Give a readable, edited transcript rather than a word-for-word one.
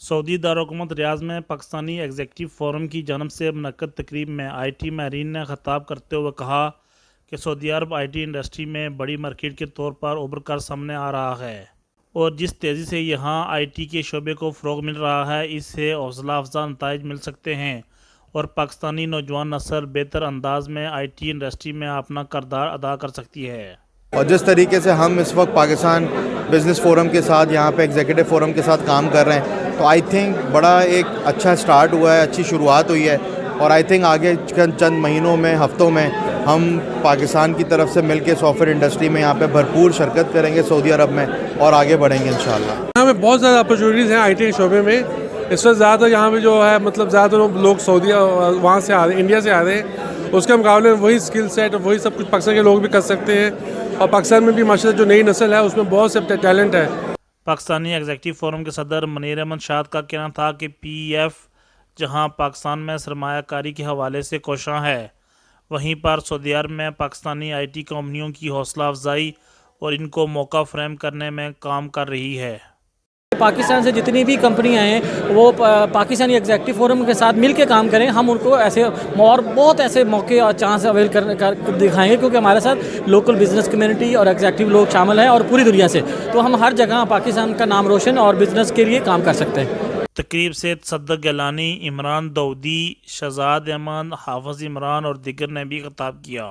سعودی دارالحکومت ریاض میں Pakistani executive forum کی جانب سے منعقد تقریب میں آئی ٹی ماہرین نے خطاب کرتے ہوئے کہا کہ سعودی عرب آئی ٹی انڈسٹری میں بڑی مارکیٹ کے طور پر ابھر کر سامنے آ رہا ہے اور جس تیزی سے یہاں آئی ٹی کے شعبے کو فروغ مل رہا ہے اس سے حوصلہ افزا نتائج مل سکتے ہیں اور پاکستانی نوجوان نسل بہتر انداز میں آئی ٹی انڈسٹری میں اپنا کردار ادا کر سکتی ہے۔ اور جس طریقے سے ہم اس وقت پاکستان بزنس فورم کے ساتھ یہاں پہ ایگزیکٹو فورم کے ساتھ کام کر رہے ہیں تو آئی تھنک بڑا ایک اچھا سٹارٹ ہوا ہے، اچھی شروعات ہوئی ہے اور آئی تھنک آگے چند مہینوں میں ہفتوں میں ہم پاکستان کی طرف سے مل کے سافٹ ویئر انڈسٹری میں یہاں پہ بھرپور شرکت کریں گے سعودی عرب میں اور آگے بڑھیں گے انشاءاللہ۔ یہاں پہ بہت زیادہ اپرچونیٹیز ہیں آئی ٹی شعبے میں، اس وقت زیادہ یہاں پہ جو ہے زیادہ لوگ سعودی وہاں سے آ رہے ہیں، انڈیا سے آ رہے ہیں، اس کے مقابلے میں وہی سکل سیٹ وہی سب کچھ پاکستان کے لوگ بھی کر سکتے ہیں اور پاکستان میں بھی ماشاءاللہ جو نئی نسل ہے اس میں بہت سے ٹیلنٹ ہے۔ پاکستانی ایگزیکٹو فورم کے صدر منیر احمد شاد کا کہنا تھا کہ پی ایف جہاں پاکستان میں سرمایہ کاری کے حوالے سے کوشاں ہے، وہیں پر سعودی عرب میں پاکستانی آئی ٹی کمپنیوں کی حوصلہ افزائی اور ان کو موقع فراہم کرنے میں کام کر رہی ہے۔ پاکستان سے جتنی بھی کمپنیاں ہیں وہ پاکستانی ایگزیکٹو فورم کے ساتھ مل کے کام کریں، ہم ان کو ایسے اور بہت ایسے موقع اور چانس اویل کر دکھائیں گے کیونکہ ہمارے ساتھ لوکل بزنس کمیونٹی اور ایگزیکٹو لوگ شامل ہیں اور پوری دنیا سے، تو ہم ہر جگہ پاکستان کا نام روشن اور بزنس کے لیے کام کر سکتے ہیں۔ تقریب سے تصدق گیلانی، عمران داؤدی، شہزاد احمد، حافظ عمران اور دیگر نے بھی خطاب کیا۔